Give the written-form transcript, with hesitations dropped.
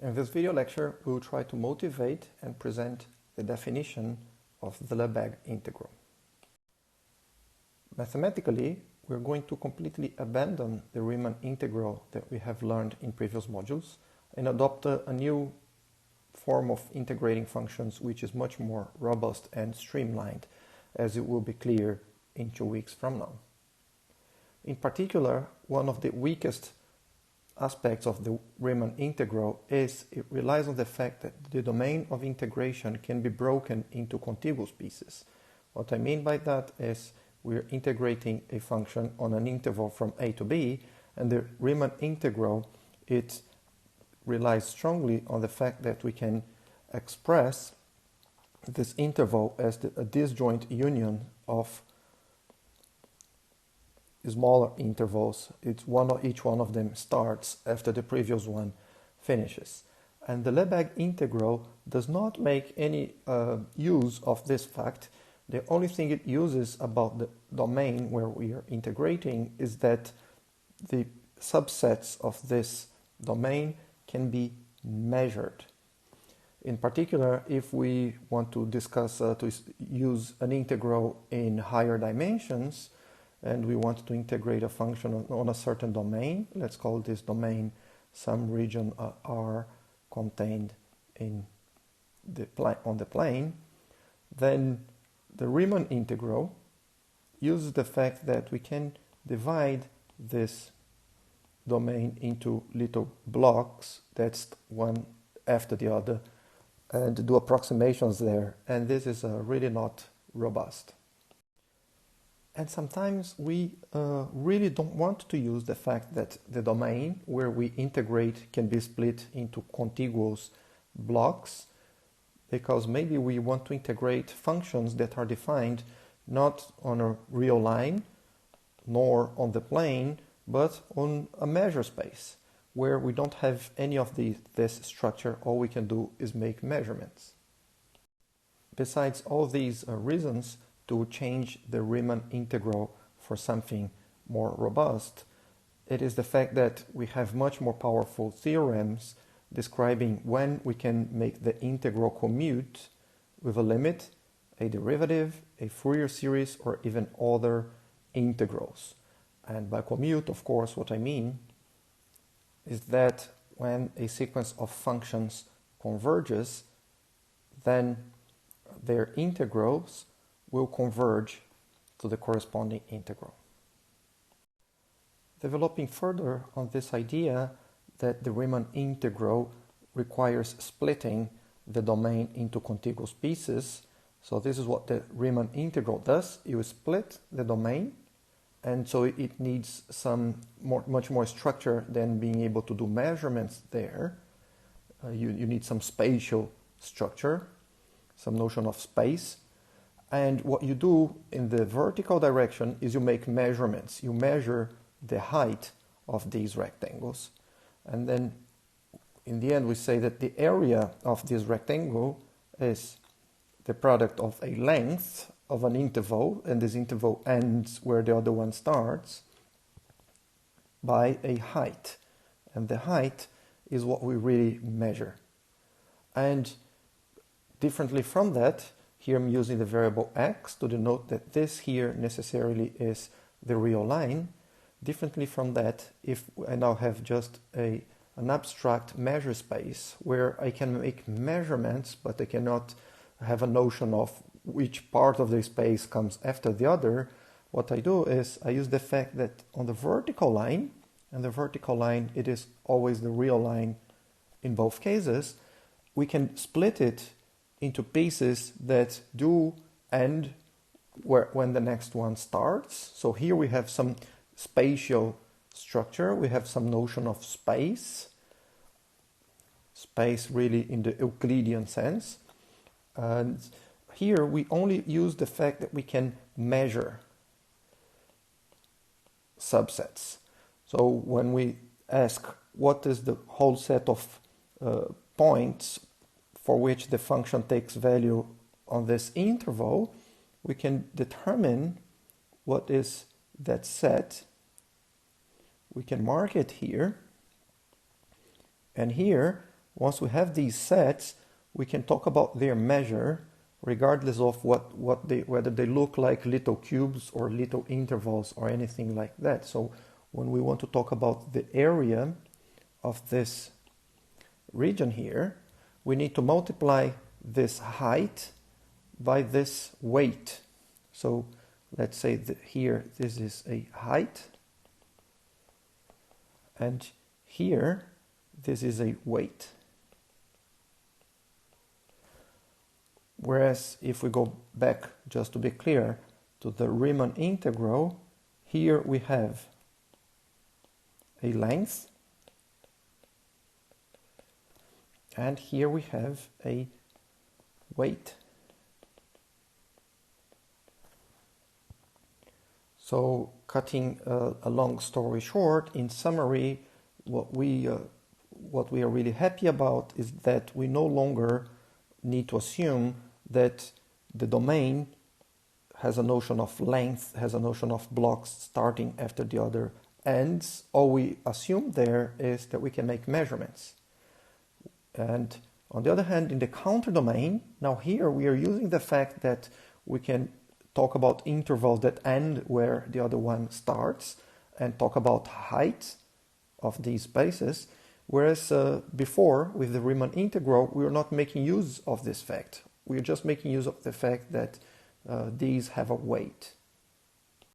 In this video lecture, we will try to motivate and present the definition of the Lebesgue integral. Mathematically, we're going to completely abandon the Riemann integral that we have learned in previous modules and adopt a new form of integrating functions which is much more robust and streamlined, as it will be clear in 2 weeks from now. In particular, one of the weakest aspects of the Riemann integral is it relies on the fact that the domain of integration can be broken into contiguous pieces. What I mean by that is we're integrating a function on an interval from a to b, and the Riemann integral, it relies strongly on the fact that we can express this interval as a disjoint union of smaller intervals. Each one of them starts after the previous one finishes. And the Lebesgue integral does not make any use of this fact. The only thing it uses about the domain where we are integrating is that the subsets of this domain can be measured. In particular, if we want to discuss to use an integral in higher dimensions, and we want to integrate a function on a certain domain, let's call this domain some region R contained in on the plane, then the Riemann integral uses the fact that we can divide this domain into little blocks, that's one after the other, and do approximations there, and this is really not robust. And sometimes we really don't want to use the fact that the domain where we integrate can be split into contiguous blocks, because maybe we want to integrate functions that are defined not on a real line nor on the plane, but on a measure space where we don't have any of this structure. All we can do is make measurements. Besides all these reasons to change the Riemann integral for something more robust, it is the fact that we have much more powerful theorems describing when we can make the integral commute with a limit, a derivative, a Fourier series, or even other integrals. And by commute, of course, what I mean is that when a sequence of functions converges, then their integrals will converge to the corresponding integral. Developing further on this idea that the Riemann integral requires splitting the domain into contiguous pieces, so this is what the Riemann integral does. You split the domain, and so it needs much more structure than being able to do measurements there. You need some spatial structure, some notion of space. And what you do in the vertical direction is you make measurements. You measure the height of these rectangles. And then in the end we say that the area of this rectangle is the product of a length of an interval, and this interval ends where the other one starts, by a height. And the height is what we really measure. And differently from that, here I'm using the variable x to denote that this here necessarily is the real line. Differently from that, if I now have just an abstract measure space where I can make measurements, but I cannot have a notion of which part of the space comes after the other, what I do is I use the fact that on the vertical line, and the vertical line, it is always the real line in both cases, we can split it into pieces that do end when the next one starts. So here we have some spatial structure, we have some notion of space really in the Euclidean sense, and here we only use the fact that we can measure subsets. So when we ask what is the whole set of points for which the function takes value on this interval, we can determine what is that set. We can mark it here, and here Once we have these sets, we can talk about their measure regardless of whether they look like little cubes or little intervals or anything like that. So when we want to talk about the area of this region here, we need to multiply this height by this weight. So let's say that here this is a height, and here this is a weight. Whereas if we go back, just to be clear, to the Riemann integral, here we have a length, and here we have a weight. So cutting a long story short, in summary, what we are really happy about is that we no longer need to assume that the domain has a notion of length, has a notion of blocks starting after the other ends. All we assume there is that we can make measurements. And on the other hand, in the counter domain, now here we are using the fact that we can talk about intervals that end where the other one starts and talk about height of these spaces, whereas before with the Riemann integral we are not making use of this fact. We are just making use of the fact that these have a weight.